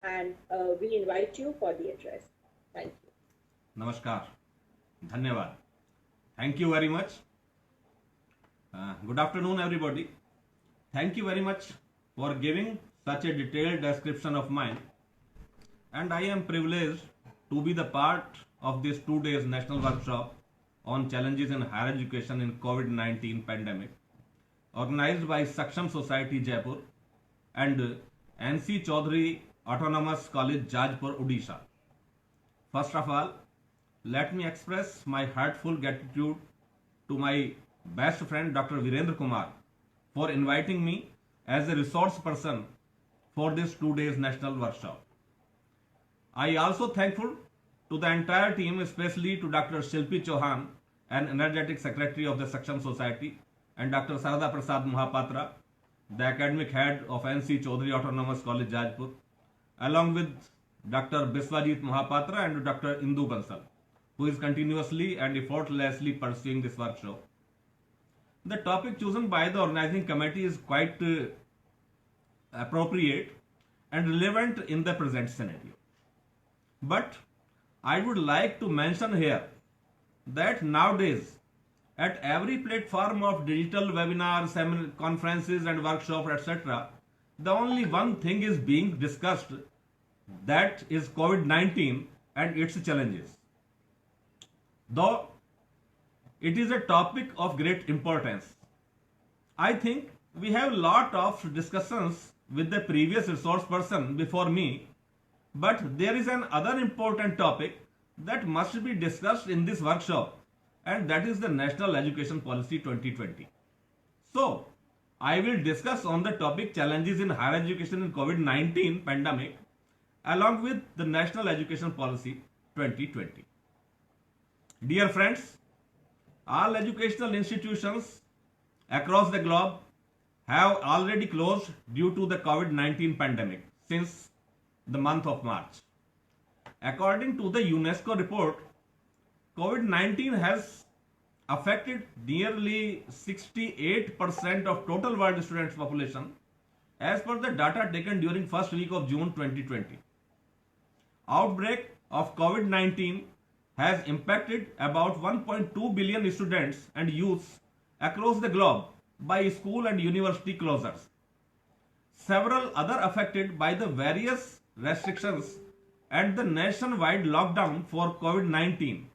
and we invite you for the address. Thank you. Namaskar. Dhanyavad. Thank you very much. Good afternoon, everybody. Thank you very much for giving such a detailed description of mine. And I am privileged to be the part of this 2 days national workshop on challenges in higher education in COVID-19 pandemic, organized by Saksham Society Jaipur and NC Chaudhary Autonomous College Jajpur, Odisha. First of all, let me express my heartfelt gratitude to my best friend Dr. Virendra Kumar for inviting me as a resource person for this 2 days national workshop. I also thankful to the entire team, especially to Dr. Shilpi Chauhan, an energetic secretary of the Saksham Society, and Dr. Sarada Prasad Mahapatra, the academic head of NC Chaudhary Autonomous College Jajpur, along with Dr. Biswajit Mahapatra and Dr. Indu Bansal, who is continuously and effortlessly pursuing this workshop. The topic chosen by the organizing committee is quite appropriate and relevant in the present scenario. But I would like to mention here that nowadays at every platform of digital webinars, conferences and workshops, etc., the only one thing is being discussed, that is COVID-19 and its challenges. Though it is a topic of great importance, I think we have a lot of discussions with the previous resource person before me, but there is another important topic that must be discussed in this workshop, and that is the National Education Policy 2020. So, I will discuss on the topic challenges in higher education in COVID-19 pandemic along with the National Education Policy 2020. Dear friends, all educational institutions across the globe have already closed due to the COVID-19 pandemic since the month of March. According to the UNESCO report, COVID-19 has affected nearly 68% of total world students population as per the data taken during first week of June 2020. Outbreak of COVID-19 has impacted about 1.2 billion students and youths across the globe by school and university closures. Several other affected by the various restrictions and the nationwide lockdown for COVID-19.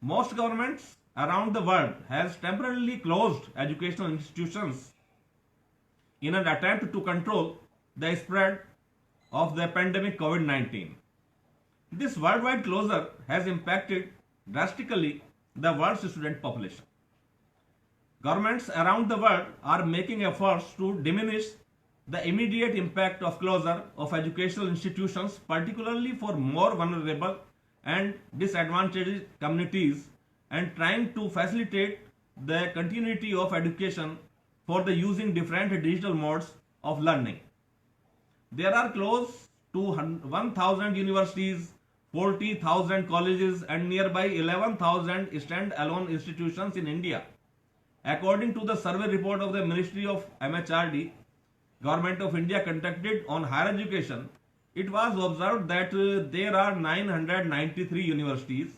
Most governments around the world has temporarily closed educational institutions in an attempt to control the spread of the pandemic COVID-19. This worldwide closure has impacted drastically the world's student population. Governments around the world are making efforts to diminish the immediate impact of closure of educational institutions, particularly for more vulnerable and disadvantaged communities, and trying to facilitate the continuity of education for the using different digital modes of learning. There are close to 1,000 universities, 40,000 colleges and nearby 11,000 stand-alone institutions in India. According to the survey report of the Ministry of MHRD, Government of India conducted on higher education, it was observed that there are 993 universities,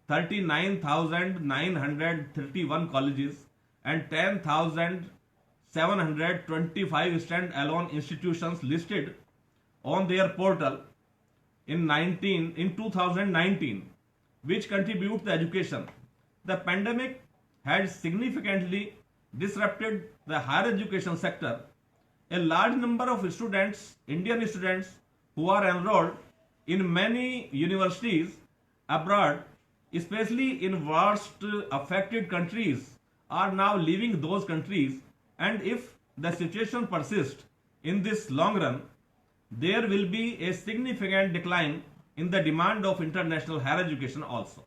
39,931 colleges and 10,725 stand-alone institutions listed on their portal in 2019, which contribute to education. The pandemic had significantly disrupted the higher education sector. A large number of students, Indian students, who are enrolled in many universities abroad, especially in worst affected countries, are now leaving those countries, and if the situation persists in this long run, there will be a significant decline in the demand of international higher education also.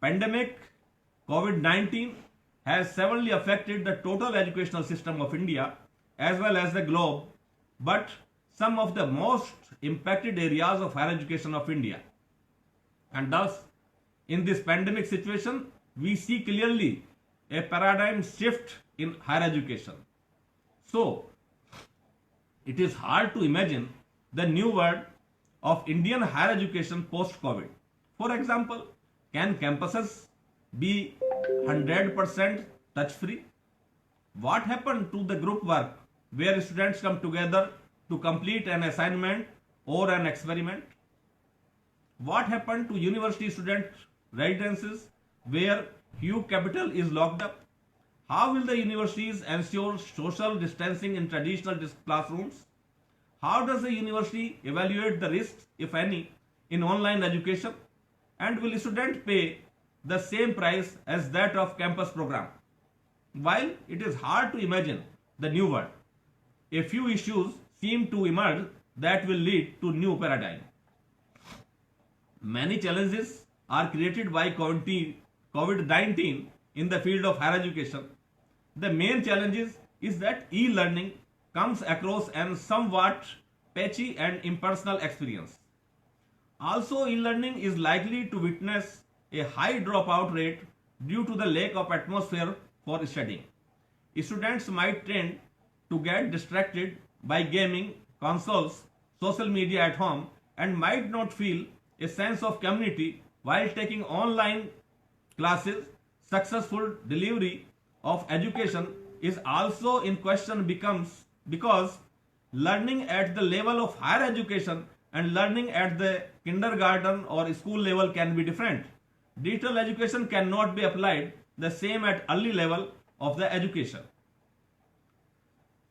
Pandemic COVID-19 has severely affected the total educational system of India as well as the globe, but some of the most impacted areas of higher education of India. And thus, in this pandemic situation, we see clearly a paradigm shift in higher education. So, it is hard to imagine the new world of Indian higher education post-COVID. For example, can campuses be 100% touch-free? What happened to the group work where students come together to complete an assignment or an experiment? What happened to university student residences where huge capital is locked up? How will the universities ensure social distancing in traditional classrooms? How does the university evaluate the risks, if any, in online education? And will students pay the same price as that of campus program? While it is hard to imagine the new world, a few issues seem to emerge that will lead to new paradigm. Many challenges are created by COVID-19 in the field of higher education. The main challenge is that e-learning comes across an somewhat patchy and impersonal experience. Also, e-learning is likely to witness a high dropout rate due to the lack of atmosphere for studying. Students might tend to get distracted by gaming, consoles, social media at home, and might not feel a sense of community while taking online classes. Successful delivery of education is also in question because learning at the level of higher education and learning at the kindergarten or school level can be different. Digital education cannot be applied the same at early level of the education.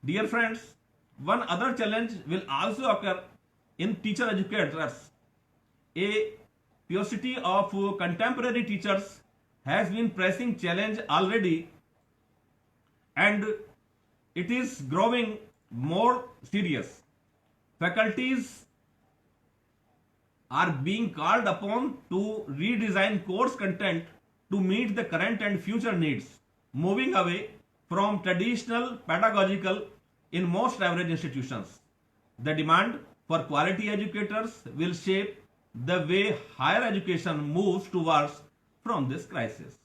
Dear friends, one other challenge will also occur in teacher educators. A paucity of contemporary teachers has been pressing challenge already, and it is growing more serious. Faculties are being called upon to redesign course content to meet the current and future needs, moving away from traditional pedagogical in most average institutions. The demand for quality educators will shape the way higher education moves towards from this crisis.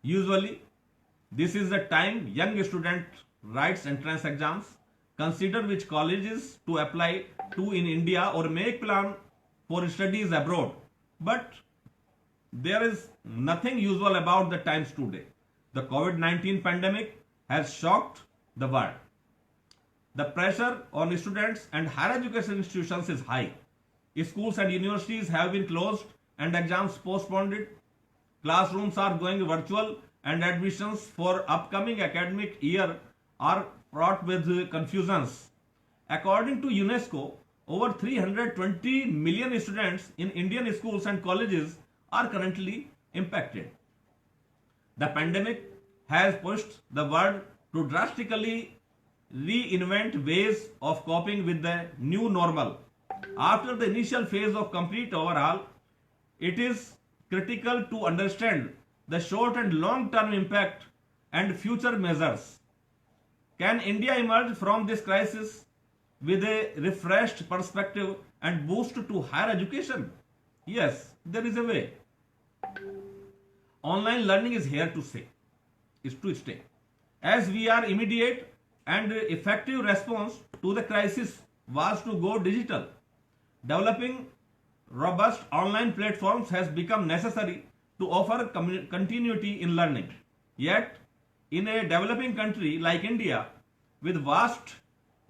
Usually, this is the time young student writes entrance exams, consider which colleges to apply to in India or make plan for studies abroad. But there is nothing usual about the times today. The COVID-19 pandemic has shocked the world. The pressure on students and higher education institutions is high. Schools and universities have been closed and exams postponed. Classrooms are going virtual and admissions for upcoming academic year are fraught with confusions. According to UNESCO, over 320 million students in Indian schools and colleges are currently impacted. The pandemic has pushed the world to drastically reinvent ways of coping with the new normal. After the initial phase of complete overhaul, it is critical to understand the short and long term impact and future measures. Can India emerge from this crisis with a refreshed perspective and boost to higher education? Yes, there is a way. Online learning is here to stay. As we are immediate and effective response to the crisis was to go digital. Developing robust online platforms has become necessary to offer continuity in learning. Yet, in a developing country like India, with vast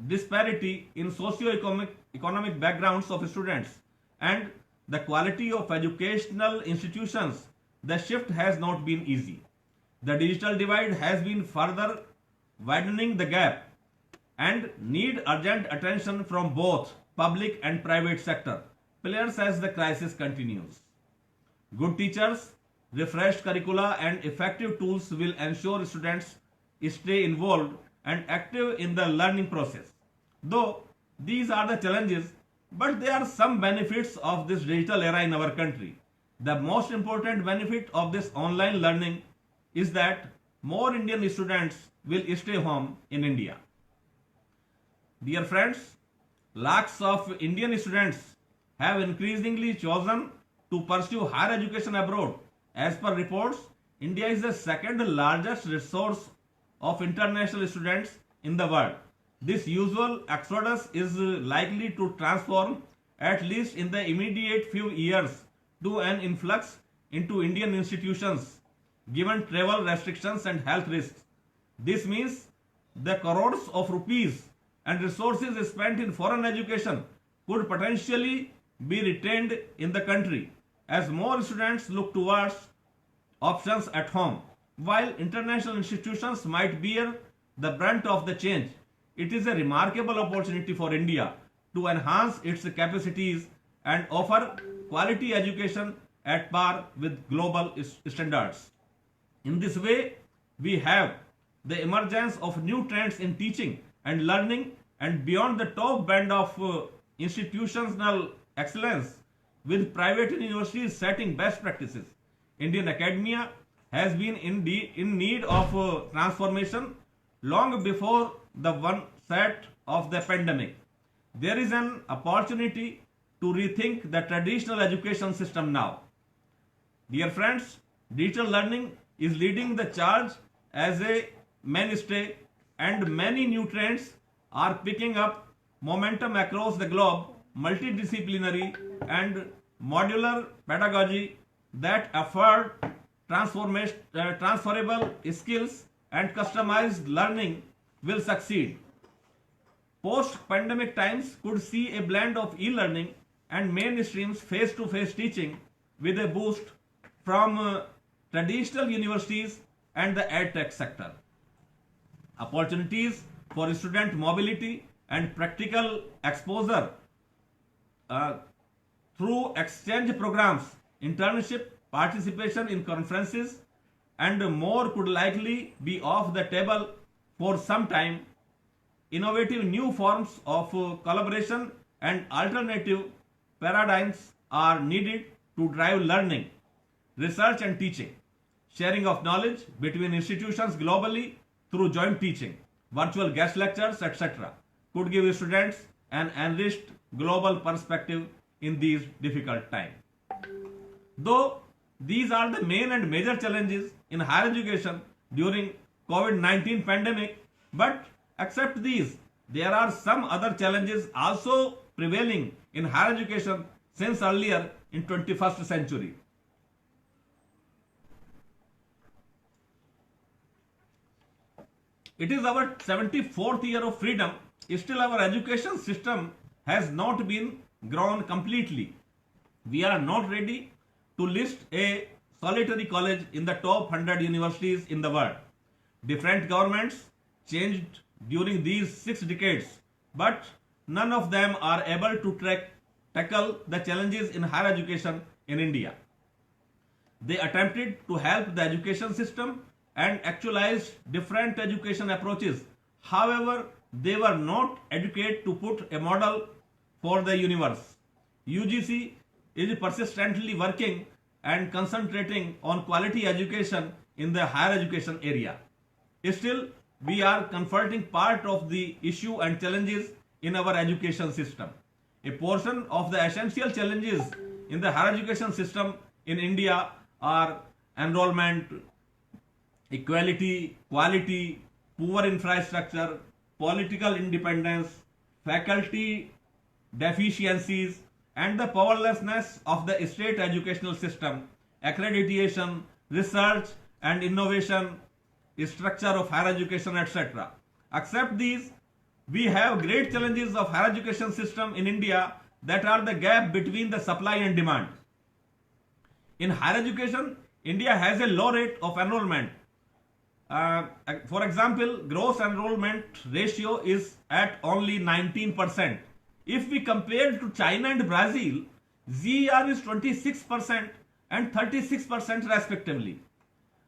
disparity in socio-economic backgrounds of students and the quality of educational institutions, the shift has not been easy. The digital divide has been further widening the gap and need urgent attention from both public and private sector players as the crisis continues. Good teachers, refreshed curricula and effective tools will ensure students stay involved and active in the learning process. Though these are the challenges, but there are some benefits of this digital era in our country. The most important benefit of this online learning is that more Indian students will stay home in India. Dear friends, lakhs of Indian students have increasingly chosen to pursue higher education abroad. As per reports, India is the second largest resource of international students in the world, This usual exodus is likely to transform, at least in the immediate few years, to an influx into Indian institutions given travel restrictions and health risks. This means the crores of rupees and resources spent in foreign education could potentially be retained in the country as more students look towards options at home. While international institutions might bear the brunt of the change, it is a remarkable opportunity for India to enhance its capacities and offer quality education at par with global standards. In this way, we have the emergence of new trends in teaching and learning and beyond the top band of institutional excellence with private universities setting best practices. Indian academia has been in need of transformation long before the onset of the pandemic. There is an opportunity to rethink the traditional education system now. Dear friends, digital learning is leading the charge as a mainstay, and many new trends are picking up momentum across the globe. Multidisciplinary and modular pedagogy that afford transferable skills and customized learning will succeed. Post pandemic times could see a blend of e learning and mainstream face to face teaching with a boost from traditional universities and the edtech sector. Opportunities for student mobility and practical exposure through exchange programs, internship, participation in conferences, and more could likely be off the table for some time. Innovative new forms of collaboration and alternative paradigms are needed to drive learning, research, and teaching. Sharing of knowledge between institutions globally through joint teaching, virtual guest lectures, etc., could give students an enriched global perspective in these difficult times. Though these are the main and major challenges in higher education during COVID-19 pandemic, but except these, there are some other challenges also prevailing in higher education since earlier in 21st century. It is our 74th year of freedom. Still, our education system has not been grown completely. We are not ready to list a solitary college in the top 100 universities in the world. Different governments changed during these 6 decades, but none of them are able to tackle the challenges in higher education in India. They attempted to help the education system and actualized different education approaches. However, they were not adequate to put a model for the universe. UGC is persistently working and concentrating on quality education in the higher education area. Still, we are confronting part of the issue and challenges in our education system. A portion of the essential challenges in the higher education system in India are enrollment, equality, quality, poor infrastructure, political independence, faculty deficiencies, and the powerlessness of the state educational system, accreditation, research and innovation, structure of higher education, etc. Except these, we have great challenges of higher education system in India that are the gap between the supply and demand. In higher education, India has a low rate of enrollment. For example, gross enrollment ratio is at only 19%. If we compare to China and Brazil, GER is 26% and 36% respectively.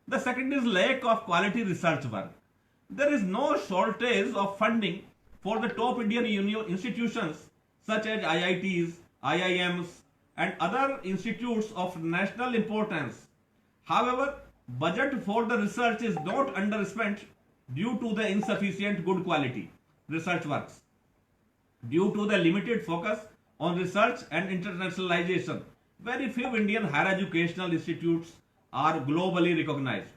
The second is lack of quality research work. There is no shortage of funding for the top Indian institutions such as IITs, IIMs, and other institutes of national importance. However, budget for the research is not underspent due to the insufficient good quality research works. Due to the limited focus on research and internationalization, very few Indian higher educational institutes are globally recognized.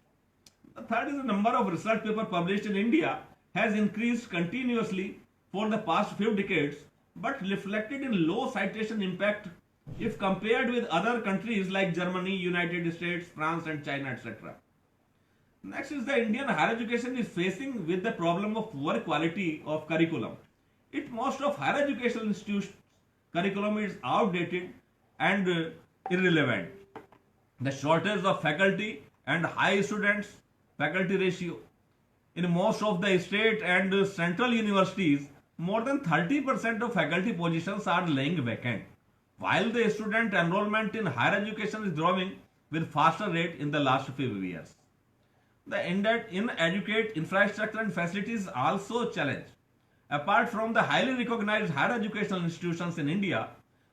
The third is the number of research papers published in India has increased continuously for the past few decades, but reflected in low citation impact if compared with other countries like Germany, United States, France, and China, etc. Next is the Indian higher education is facing with the problem of poor quality of curriculum. Most of higher educational institutions curriculum is outdated and irrelevant. The shortage of faculty and high students faculty ratio. In most of the state and central universities, more than 30% of faculty positions are lying vacant, while the student enrollment in higher education is growing with faster rate in the last few years. The inadequate infrastructure and facilities also challenge. Apart from the highly recognized higher educational institutions in India,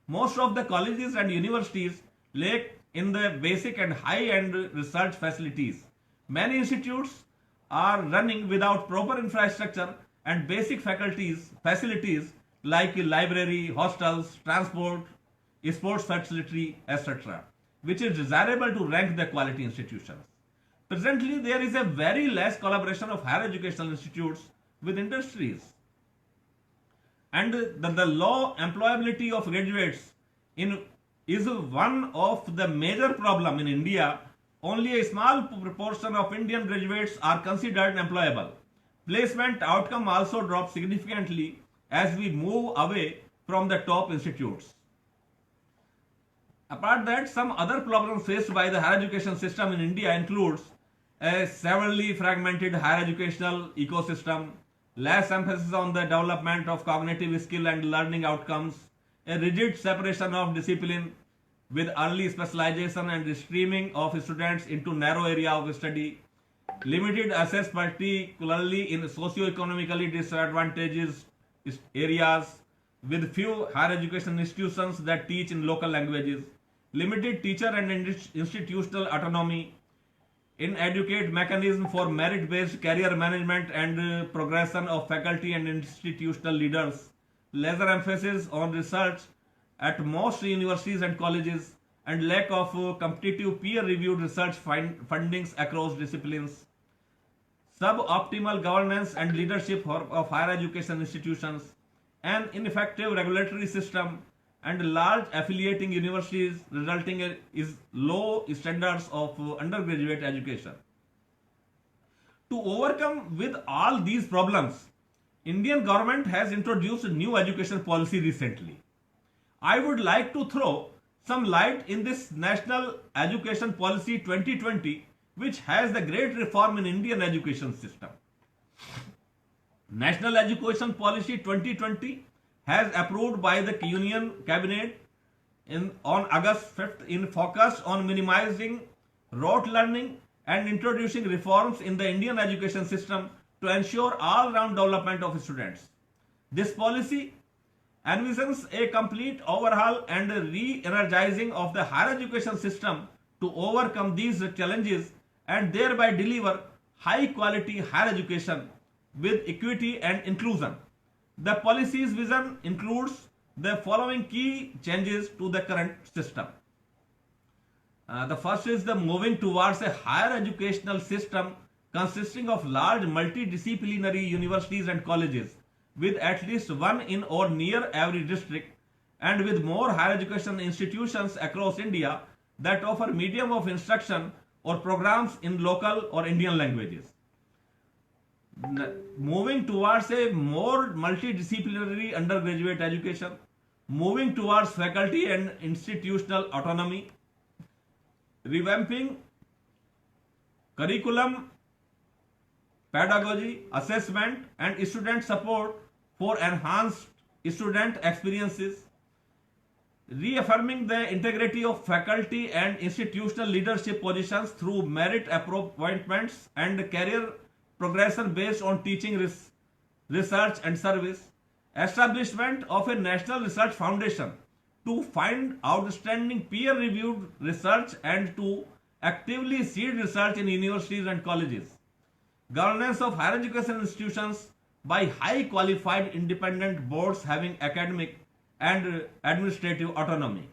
most of the colleges and universities lack in the basic and high-end research facilities. Many institutes are running without proper infrastructure and basic facilities like library, hostels, transport, sports facility, etc., which is desirable to rank the quality institutions. Presently, there is a very less collaboration of higher educational institutes with industries. And the low employability of graduates is one of the major problem in India. Only a small proportion of Indian graduates are considered employable. Placement outcome also drops significantly as we move away from the top institutes. Apart that, some other problems faced by the higher education system in India includes a severely fragmented higher educational ecosystem, less emphasis on the development of cognitive skill and learning outcomes, a rigid separation of discipline with early specialization and streaming of students into narrow area of study, limited access particularly in socio-economically disadvantaged areas with few higher education institutions that teach in local languages, limited teacher and institutional autonomy, inadequate mechanism for merit-based career management and progression of faculty and institutional leaders, lesser emphasis on research at most universities and colleges, and lack of competitive peer-reviewed research fundings across disciplines, suboptimal governance and leadership of higher education institutions, an ineffective regulatory system, and large affiliating universities resulting in low standards of undergraduate education. To overcome with all these problems, Indian government has introduced a new education policy recently. I would like to throw some light in this National Education Policy 2020, which has the great reform in Indian education system. National Education Policy 2020 has approved by the Union Cabinet on August 5th in focus on minimizing rote learning and introducing reforms in the Indian education system to ensure all-round development of students. This policy envisions a complete overhaul and re-energizing of the higher education system to overcome these challenges and thereby deliver high-quality higher education with equity and inclusion. The policy's vision includes the following key changes to the current system. The first is the moving towards a higher educational system consisting of large multidisciplinary universities and colleges with at least one in or near every district, and with more higher education institutions across India that offer medium of instruction or programs in local or Indian languages. Moving towards a more multidisciplinary undergraduate education, moving towards faculty and institutional autonomy, revamping curriculum, pedagogy, assessment, and student support for enhanced student experiences, reaffirming the integrity of faculty and institutional leadership positions through merit appointments and career progression based on teaching, research and service, establishment of a national research foundation to find outstanding peer-reviewed research and to actively seed research in universities and colleges, governance of higher education institutions by high qualified independent boards having academic and administrative autonomy,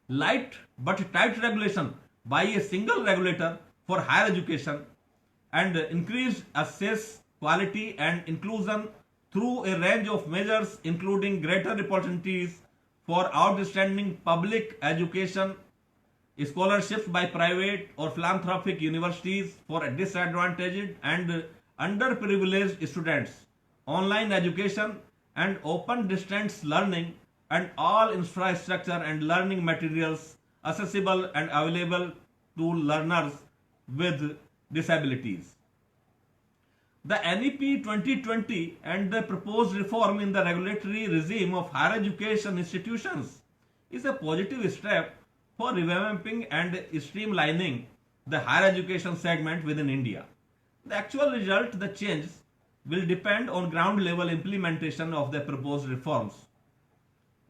light but tight regulation by a single regulator for higher education, and increased access quality and inclusion through a range of measures including greater opportunities for outstanding public education, scholarships by private or philanthropic universities for disadvantaged and underprivileged students, online education and open distance learning, and all infrastructure and learning materials accessible and available to learners with disabilities. The NEP 2020 and the proposed reform in the regulatory regime of higher education institutions is a positive step for revamping and streamlining the higher education segment within India. The actual result, the change, will depend on ground level implementation of the proposed reforms.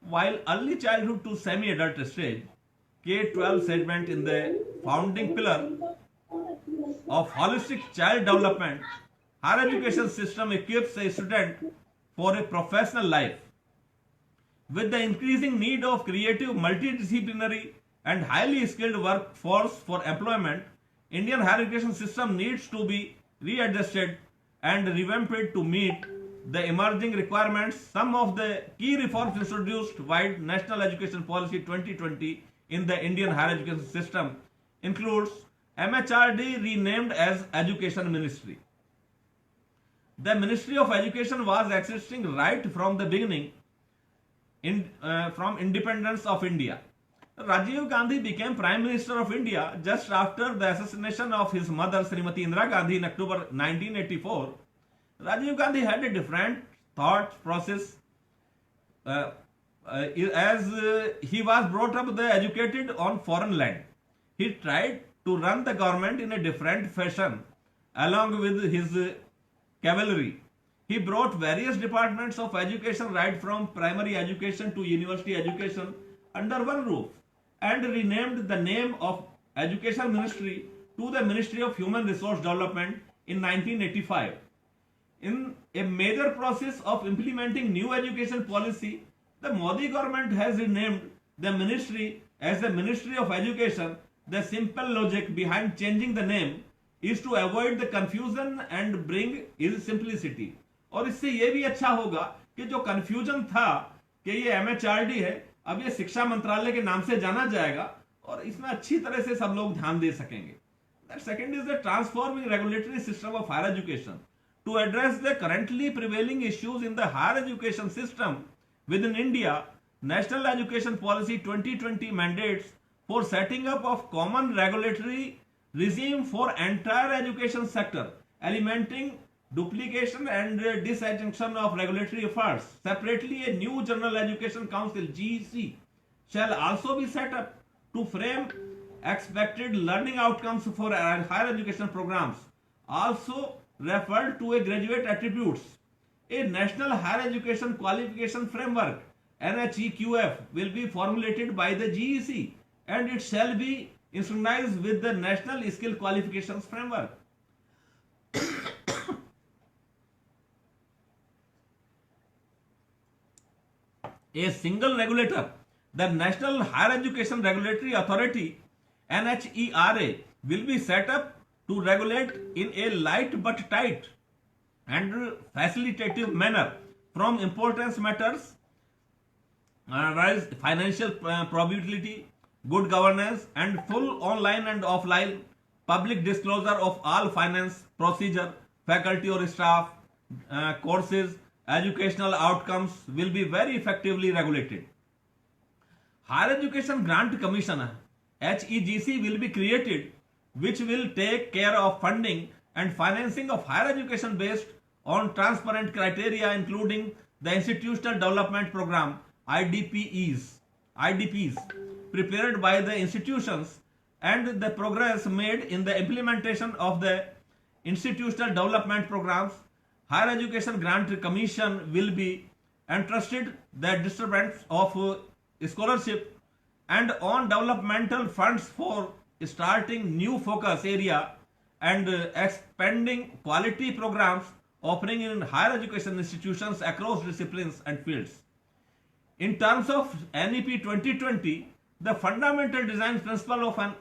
While early childhood to semi-adult stage, K-12 segment in the founding pillar of holistic child development, higher education system equips a student for a professional life. With the increasing need of creative, multidisciplinary and highly skilled workforce for employment, Indian higher education system needs to be readjusted and revamped to meet the emerging requirements. Some of the key reforms introduced by National Education Policy 2020 in the Indian higher education system includes MHRD renamed as Education Ministry. The Ministry of Education was existing right from the beginning from independence of India. Rajiv Gandhi became Prime Minister of India just after the assassination of his mother Srimati Indira Gandhi in October 1984. Rajiv Gandhi had a different thought process as he was brought up educated on foreign land. He tried to run the government in a different fashion along with his cavalry. He brought various departments of education right from primary education to university education under one roof and renamed the name of Education Ministry to the Ministry of Human Resource Development in 1985. In a major process of implementing new education policy, the Modi government has renamed the ministry as the Ministry of Education. The simple logic behind changing the name is to avoid the confusion and bring is simplicity. और इससे ये भी अच्छा होगा कि जो confusion था कि ये MHRD है, अब ये शिक्षा मंत्रालय के नाम से जाना जाएगा और इसमें अच्छी तरह से सब लोग ध्यान दे सकेंगे. That second is the transforming regulatory system of higher education to address the currently prevailing issues in the higher education system within India. National Education Policy 2020 mandates for setting up of common regulatory regime for entire education sector, eliminating duplication and disadjunction of regulatory efforts. Separately, a new General Education Council (GEC) shall also be set up to frame expected learning outcomes for higher education programs, also referred to as graduate attributes. A national higher education qualification framework (NHEQF) will be formulated by the GEC and it shall be synchronized with the National Skill Qualifications Framework. A single regulator, the National Higher Education Regulatory Authority (NHERA), will be set up to regulate in a light but tight and facilitative manner from importance matters as financial probability, good governance, and full online and offline public disclosure of all finance procedure, faculty or staff, courses, educational outcomes will be very effectively regulated. Higher Education Grant Commission (HEGC) will be created, which will take care of funding and financing of higher education based on transparent criteria, including the Institutional Development Program (IDPs) prepared by the institutions and the progress made in the implementation of the institutional development programs. Higher Education Grant Commission will be entrusted the distribution of scholarship and on developmental funds for starting new focus area and expanding quality programs offering in higher education institutions across disciplines and fields. In terms of NEP 2020, the fundamental design principle of an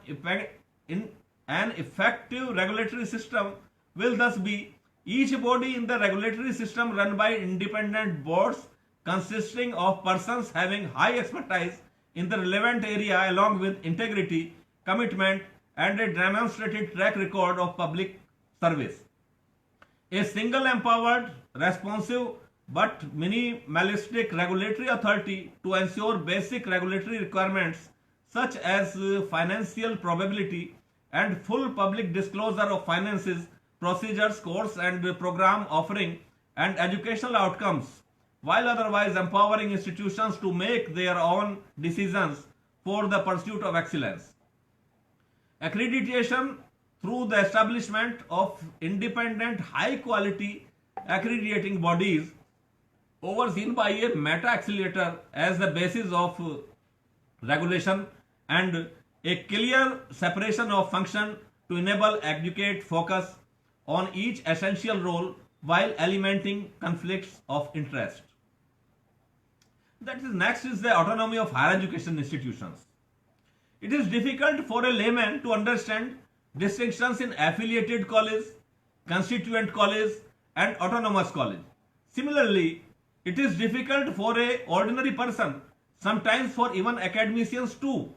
effective regulatory system will thus be Each body in the regulatory system run by independent boards consisting of persons having high expertise in the relevant area along with integrity, commitment, and a demonstrated track record of public service. A single empowered, responsive, but minimalistic regulatory authority to ensure basic regulatory requirements such as financial probability and full public disclosure of finances, procedures, course and program offering and educational outcomes, while otherwise empowering institutions to make their own decisions for the pursuit of excellence. Accreditation through the establishment of independent high quality accrediting bodies overseen by a meta accelerator as the basis of regulation and a clear separation of function to enable adequate focus on each essential role while eliminating conflicts of interest. That is, next is the autonomy of higher education institutions. It is difficult for a layman to understand distinctions in affiliated college, constituent college, and autonomous college. Similarly, it is difficult for a ordinary person, sometimes for even academicians too,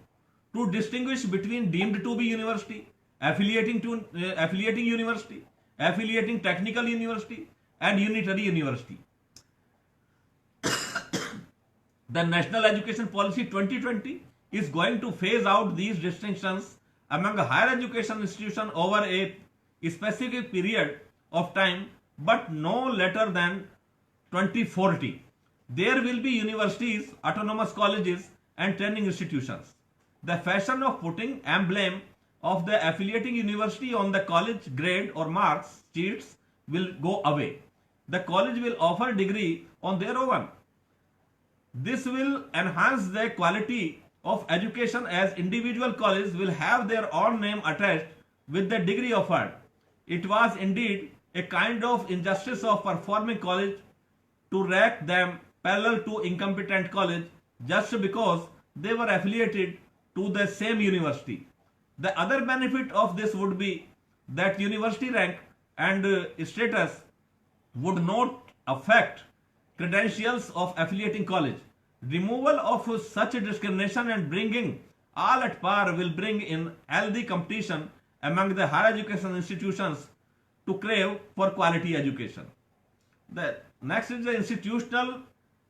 to distinguish between deemed to be university, affiliating university, affiliating technical university, and unitary university. The National Education Policy 2020 is going to phase out these distinctions among higher education institutions over a specific period of time, but no later than 2040. There will be universities, autonomous colleges, and training institutions. The fashion of putting emblem of the affiliating university on the college grade or marks sheets will go away. The college will offer degree on their own. This will enhance the quality of education as individual colleges will have their own name attached with the degree offered. It was indeed a kind of injustice of performing college to rank them parallel to incompetent college just because they were affiliated to the same university. The other benefit of this would be that university rank and status would not affect credentials of affiliating college. Removal of such discrimination and bringing all at par will bring in healthy competition among the higher education institutions to crave for quality education. The next is the institutional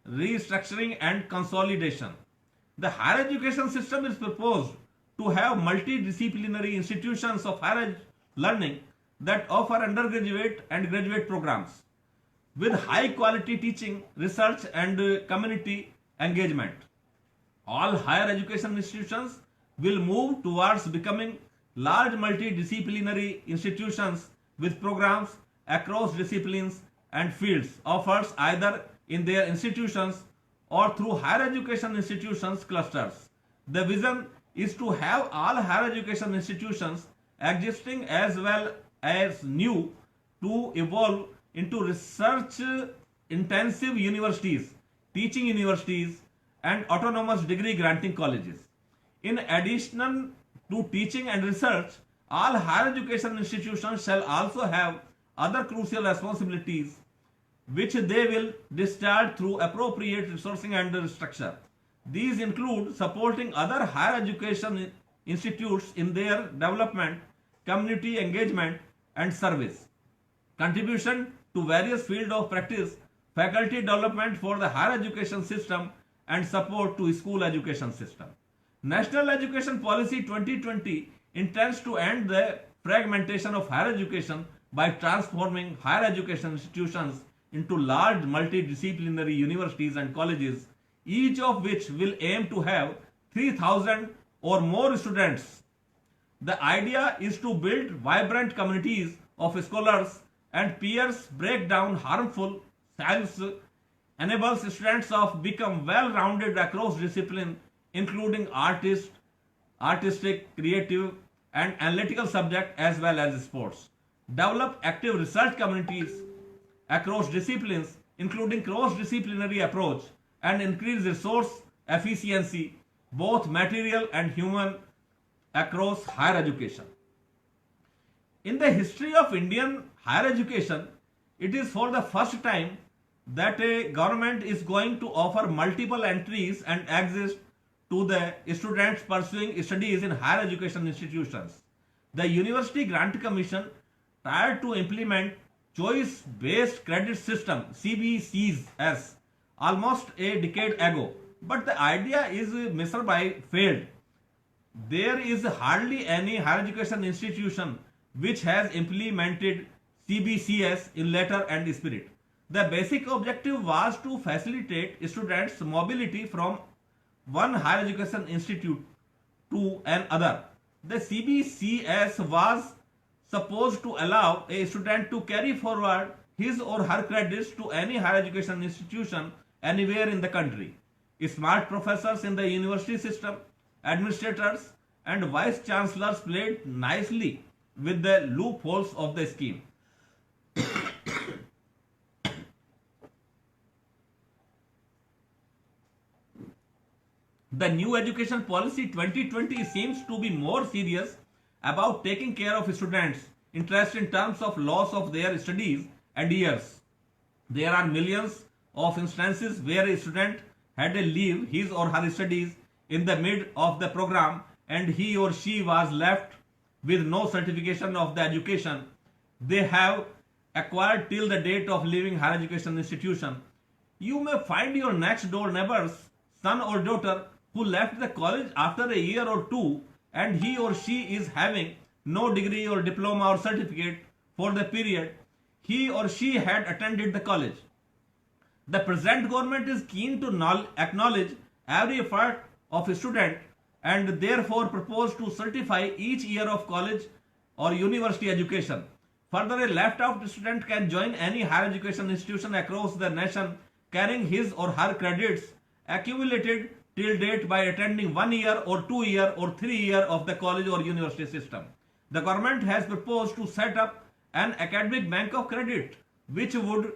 restructuring and consolidation. The higher education system is proposed to have multidisciplinary institutions of higher learning that offer undergraduate and graduate programs with high quality teaching, research and community engagement. All higher education institutions will move towards becoming large multidisciplinary institutions with programs across disciplines and fields offered either in their institutions or through higher education institutions clusters. The vision is to have all higher education institutions existing as well as new to evolve into research intensive universities, teaching universities, and autonomous degree granting colleges. In addition to teaching and research, all higher education institutions shall also have other crucial responsibilities which they will discharge through appropriate resourcing and structure. These include supporting other higher education institutes in their development, community engagement, and service, contribution to various fields of practice, faculty development for the higher education system, and support to school education system. National Education Policy 2020 intends to end the fragmentation of higher education by transforming higher education institutions into large multidisciplinary universities and colleges, each of which will aim to have 3,000 or more students. The idea is to build vibrant communities of scholars and peers, break down harmful styles, enables students to become well-rounded across discipline, including artistic, creative, and analytical subject as well as sports. Develop active research communities across disciplines, including cross-disciplinary approach, and increase resource efficiency, both material and human, across higher education. In the history of Indian higher education, it is for the first time that a government is going to offer multiple entries and exits to the students pursuing studies in higher education institutions. The University Grant Commission tried to implement choice based credit system CBCS almost a decade ago, but the idea is miserable by failed. There is hardly any higher education institution which has implemented CBCS in letter and spirit. The basic objective was to facilitate students' mobility from one higher education institute to another. The CBCS was supposed to allow a student to carry forward his or her credits to any higher education institution anywhere in the country. Smart professors in the university system, administrators, and vice chancellors played nicely with the loopholes of the scheme. The new education policy 2020 seems to be more serious about taking care of students' interest in terms of loss of their studies and years. There are millions of instances where a student had to leave his or her studies in the mid of the program and he or she was left with no certification of the education they have acquired till the date of leaving higher education institution. You may find your next door neighbor's son or daughter who left the college after a year or two and he or she is having no degree or diploma or certificate for the period he or she had attended the college. The present government is keen to acknowledge every effort of a student and therefore propose to certify each year of college or university education. Further, a left out student can join any higher education institution across the nation carrying his or her credits accumulated till date by attending 1 year or 2 year or 3 year of the college or university system. The government has proposed to set up an academic bank of credit which would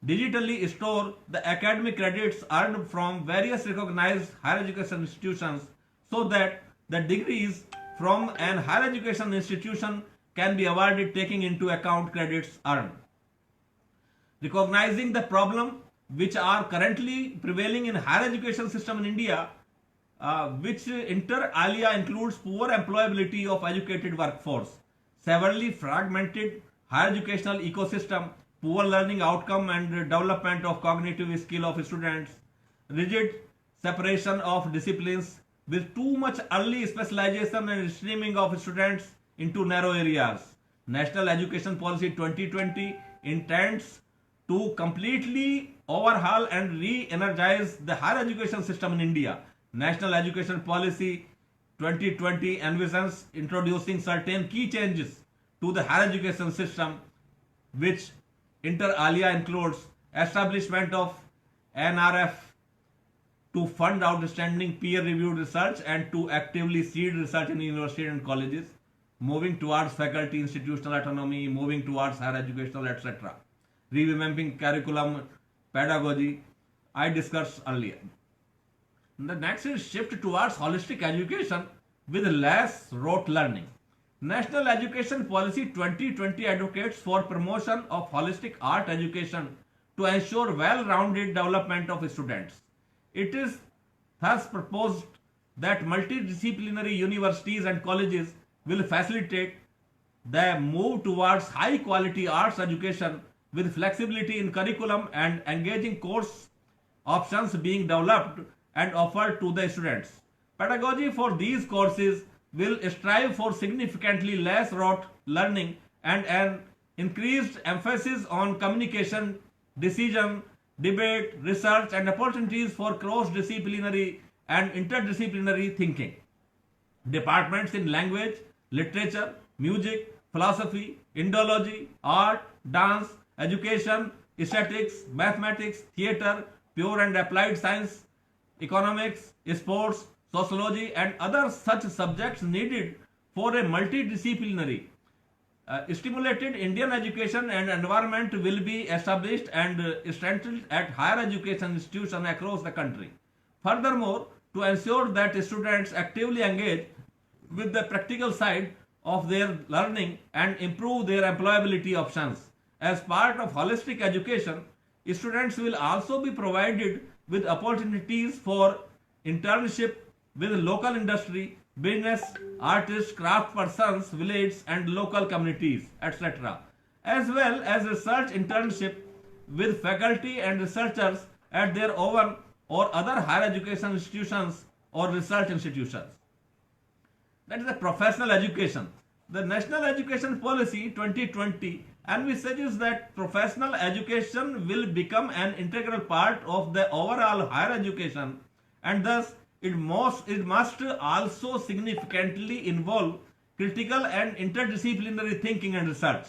digitally store the academic credits earned from various recognized higher education institutions so that the degrees from an higher education institution can be awarded taking into account credits earned. Recognizing the problem which are currently prevailing in higher education system in India, which inter alia includes poor employability of educated workforce, severely fragmented higher educational ecosystem, poor learning outcome and development of cognitive skill of students, rigid separation of disciplines with too much early specialization and streaming of students into narrow areas. National Education Policy 2020 intends to completely overhaul and re-energize the higher education system in India. National Education Policy 2020 envisions introducing certain key changes to the higher education system, which inter alia includes establishment of NRF to fund outstanding peer-reviewed research and to actively seed research in universities and colleges, moving towards faculty institutional autonomy, moving towards higher educational, etc. Revamping curriculum, pedagogy, I discussed earlier. The next is shift towards holistic education with less rote learning. National Education Policy 2020 advocates for promotion of holistic art education to ensure well-rounded development of students. It is thus proposed that multidisciplinary universities and colleges will facilitate the move towards high-quality arts education with flexibility in curriculum and engaging course options being developed and offered to the students. Pedagogy for these courses will strive for significantly less rote learning and an increased emphasis on communication, decision, debate, research, and opportunities for cross-disciplinary and interdisciplinary thinking. Departments in language, literature, music, philosophy, Indology, art, dance, education, aesthetics, mathematics, theatre, pure and applied science, economics, sports, sociology, and other such subjects needed for a multidisciplinary stimulated Indian education and environment will be established and strengthened at higher education institutions across the country. Furthermore, to ensure that students actively engage with the practical side of their learning and improve their employability options, As part of holistic education, students will also be provided with opportunities for internship with local industry, business, artists, craft persons, village and local communities, etc. As well as research internship with faculty and researchers at their own or other higher education institutions or research institutions. That is the professional education. The National Education Policy 2020 envisages that professional education will become an integral part of the overall higher education, and thus it must also significantly involve critical and interdisciplinary thinking and research.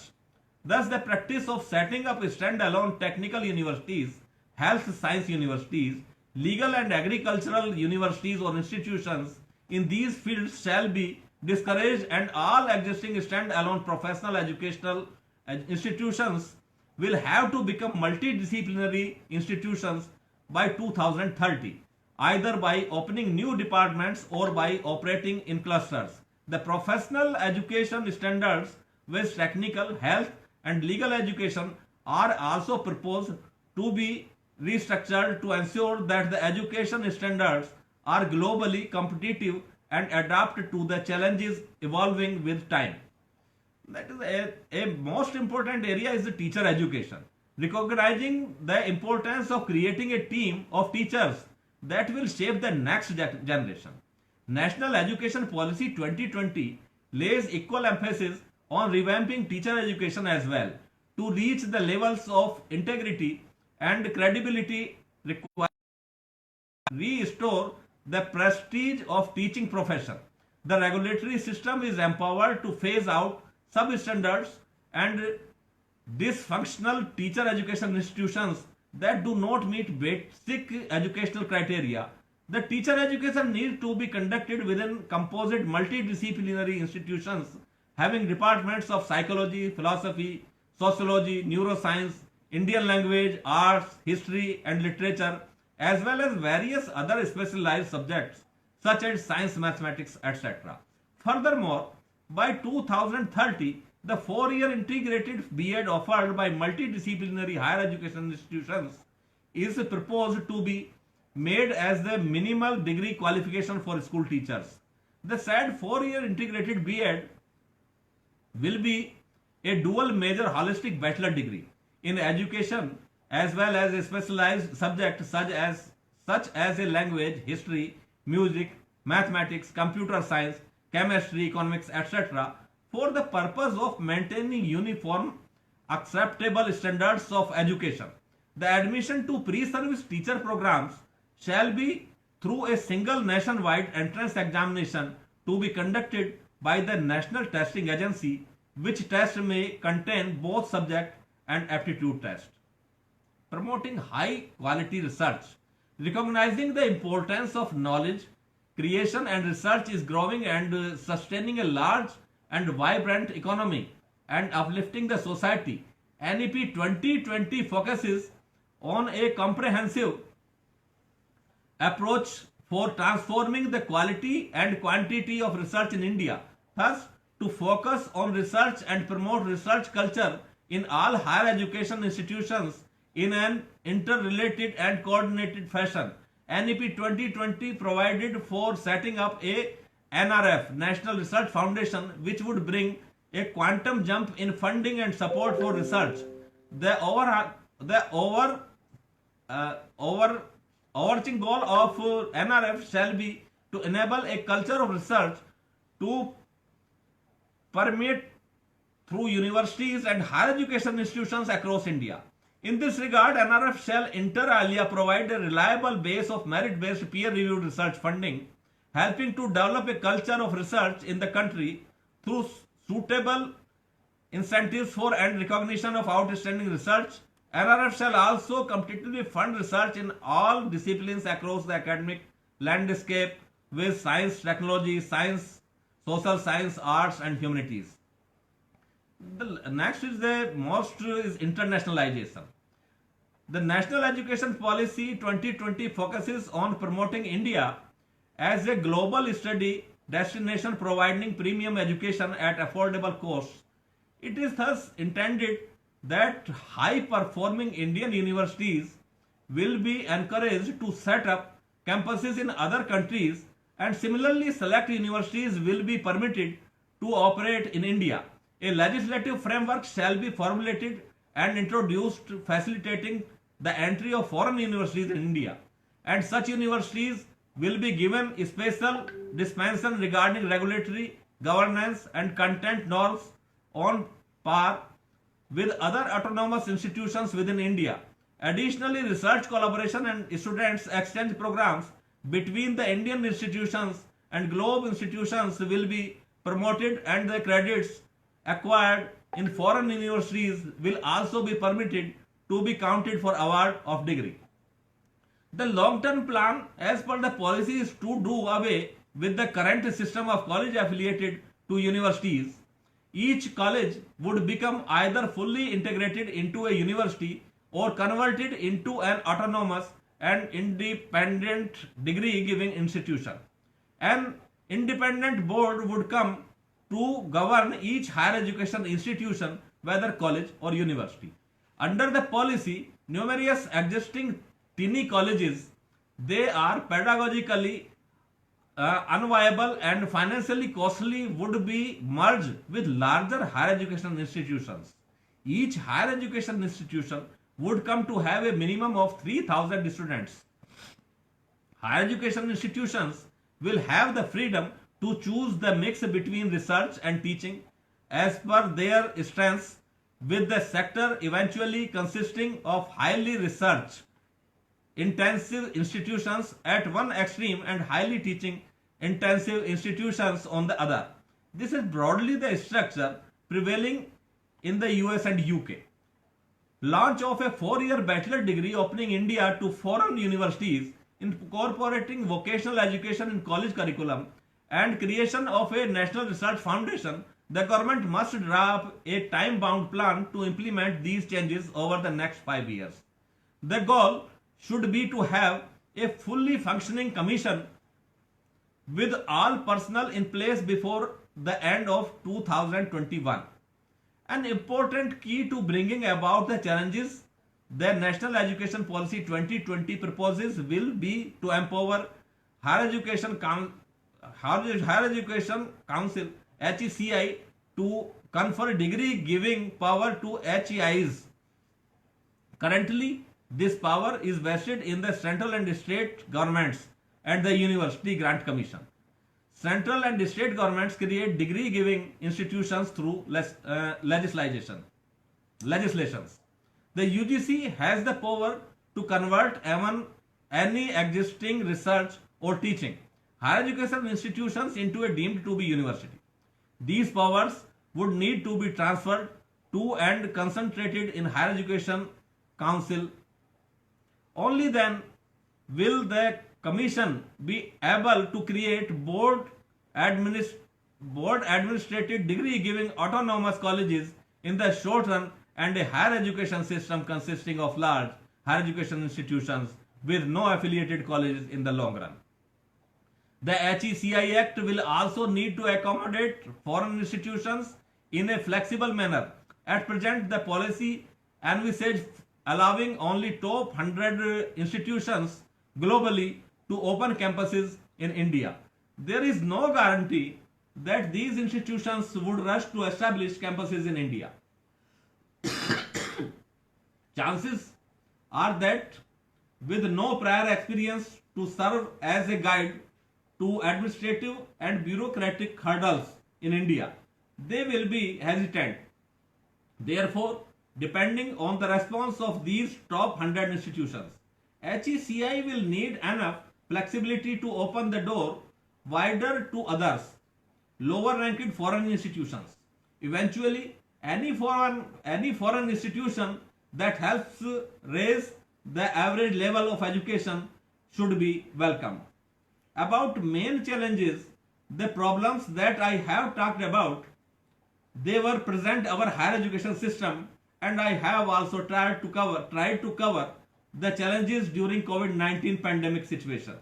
Thus, the practice of setting up standalone technical universities, health science universities, legal and agricultural universities or institutions in these fields shall be discouraged, and all existing standalone professional educational institutions will have to become multidisciplinary institutions by 2030, either by opening new departments or by operating in clusters. The professional education standards with technical, health, and legal education are also proposed to be restructured to ensure that the education standards are globally competitive and adapt to the challenges evolving with time. That is a most important area is the teacher education. Recognizing the importance of creating a team of teachers that will shape the next generation. National Education Policy 2020 lays equal emphasis on revamping teacher education as well to reach the levels of integrity and credibility required to restore the prestige of teaching profession. The regulatory system is empowered to phase out substandards and dysfunctional teacher education institutions that do not meet basic educational criteria. The teacher education needs to be conducted within composite multidisciplinary institutions having departments of psychology, philosophy, sociology, neuroscience, Indian language, arts, history, and literature, as well as various other specialized subjects such as science, mathematics, etc. Furthermore, by 2030, the 4-year integrated B.Ed offered by multidisciplinary higher education institutions is proposed to be made as the minimal degree qualification for school teachers. The said 4-year integrated B.Ed will be a dual major holistic bachelor degree in education as well as a specialized subject such as a language, history, music, mathematics, computer science, chemistry, economics, etc. for the purpose of maintaining uniform acceptable standards of education. The admission to pre-service teacher programs shall be through a single nationwide entrance examination to be conducted by the National Testing Agency, which test may contain both subject and aptitude test. Promoting high quality research. Recognizing the importance of knowledge creation and research is growing and sustaining a large and vibrant economy and uplifting the society. NEP 2020 focuses on a comprehensive approach for transforming the quality and quantity of research in India. Thus, to focus on research and promote research culture in all higher education institutions in an interrelated and coordinated fashion. NEP 2020 provided for setting up a NRF, National Research Foundation, which would bring a quantum jump in funding and support for research. The overarching goal of NRF shall be to enable a culture of research to permeate through universities and higher education institutions across India. In this regard, NRF shall inter alia provide a reliable base of merit-based peer-reviewed research funding, helping to develop a culture of research in the country through suitable incentives for and recognition of outstanding research. NRF shall also competitively fund research in all disciplines across the academic landscape with science, technology, science, social science, arts and humanities. The next is internationalization. The National Education Policy 2020 focuses on promoting India as a global study destination providing premium education at affordable costs. It is thus intended that high performing Indian universities will be encouraged to set up campuses in other countries, and similarly select universities will be permitted to operate in India. A legislative framework shall be formulated and introduced facilitating the entry of foreign universities in India, and such universities will be given special dispensation regarding regulatory governance and content norms on par with other autonomous institutions within India. Additionally, research collaboration and students exchange programs between the Indian institutions and global institutions will be promoted, and the credits acquired in foreign universities will also be permitted to be counted for award of degree. The long-term plan as per the policy is to do away with the current system of college affiliated to universities. Each college would become either fully integrated into a university or converted into an autonomous and independent degree giving institution. An independent board would come to govern each higher education institution, whether college or university. Under the policy, numerous existing tiny colleges, they are pedagogically unviable and financially costly, would be merged with larger higher education institutions. Each higher education institution would come to have a minimum of 3,000 students. Higher education institutions will have the freedom to choose the mix between research and teaching as per their strengths, with the sector eventually consisting of highly research intensive institutions at one extreme and highly teaching intensive institutions on the other. This is broadly the structure prevailing in the US and UK. Launch of a 4-year bachelor degree opening India to foreign universities, incorporating vocational education in college curriculum, and creation of a national research foundation. The government must draw up a time-bound plan to implement these changes over the next 5 years. The goal should be to have a fully functioning commission with all personnel in place before the end of 2021. An important key to bringing about the challenges the National Education Policy 2020 proposes will be to empower Higher Education Council HECI to confer degree giving power to HEIs. Currently, this power is vested in the central and state governments and the University Grant Commission. Central and state governments create degree giving institutions through legislations. The UGC has the power to convert any existing research or teaching higher education institutions into a deemed to be university. These powers would need to be transferred to and concentrated in Higher Education Council. Only then will the Commission be able to create board administrated degree giving autonomous colleges in the short run, and a higher education system consisting of large higher education institutions with no affiliated colleges in the long run. The HECI Act will also need to accommodate foreign institutions in a flexible manner. At present, the policy envisages allowing only top 100 institutions globally to open campuses in India. There is no guarantee that these institutions would rush to establish campuses in India. Chances are that with no prior experience to serve as a guide to administrative and bureaucratic hurdles in India, they will be hesitant. Therefore, depending on the response of these top 100 institutions, HECI will need enough flexibility to open the door wider to others, lower ranked foreign institutions. Eventually, any foreign institution that helps raise the average level of education should be welcome. About main challenges, the problems that I have talked about, they were present our higher education system, and I have also tried to cover the challenges during COVID-19 pandemic situation.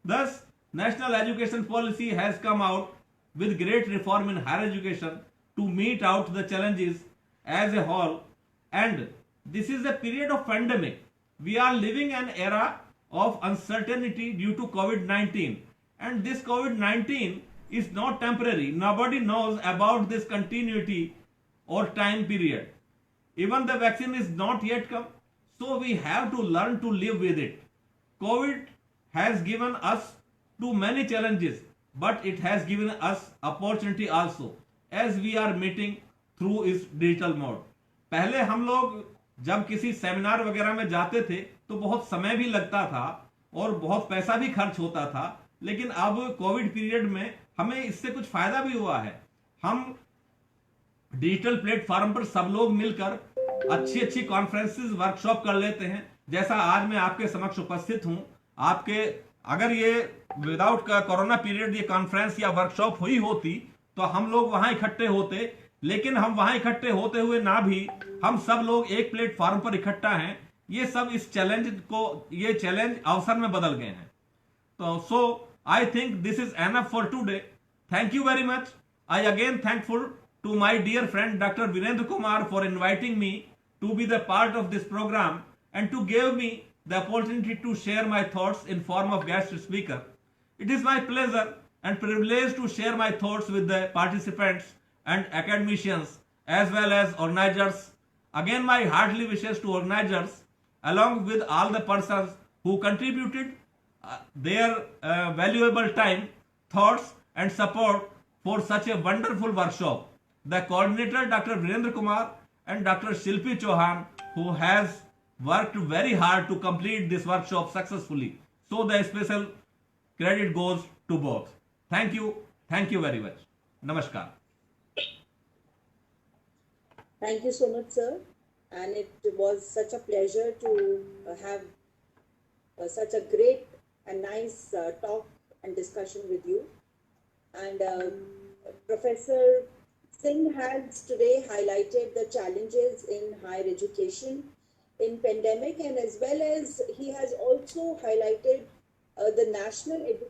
Thus, National Education Policy has come out with great reform in higher education to meet out the challenges as a whole, and this is a period of pandemic. We are living an era of uncertainty due to COVID-19, and this COVID-19 is not temporary. Nobody knows about this continuity or time period. Even the vaccine is not yet come, so we have to learn to live with it. COVID has given us too many challenges, but it has given us opportunity also, as we are meeting through its digital mode. पहले हम लोग जब किसी seminar वगैरह में जाते थे तो बहुत समय भी लगता था और बहुत पैसा भी खर्च होता था, लेकिन अब कोविड पीरियड में हमें इससे कुछ फायदा भी हुआ है. हम डिजिटल प्लेटफॉर्म पर सब लोग मिलकर अच्छी अच्छी कॉन्फ्रेंसेस वर्कशॉप कर लेते हैं, जैसा आज मैं आपके समक्ष उपस्थित हूं. आपके अगर ये विदाउट कोरोना पीरियड ये कॉन्फ्रेंस या वर्कशॉप हुई होती तो हम लोग वहां इकट्ठे होते, लेकिन हम वहां इकट्ठे होते हुए ना भी हम सब लोग एक प्लेटफॉर्म पर इकट्ठा हैं. ये सब इस चैलेंज को, ये चैलेंज अवसर में बदल गए हैं. तो so I think this is enough for today. Thank you very much. I again thankful to my dear friend Dr. Virendra Kumar for inviting me to be the part of this program and to give me the opportunity to share my thoughts in form of guest speaker. It is my pleasure and privilege to share my thoughts with the participants and academicians as well as organizers. Again, my heartily wishes to organizers along with all the persons who contributed their valuable time, thoughts and support for such a wonderful workshop. The coordinator Dr. Virendra Kumar and Dr. Shilpi Chauhan, who has worked very hard to complete this workshop successfully. So the special credit goes to both. Thank you. Thank you very much. Namaskar. Thank you so much, sir. And it was such a pleasure to have such a great and nice talk and discussion with you. And Professor Singh has today highlighted the challenges in higher education in pandemic, and as well as he has also highlighted the national education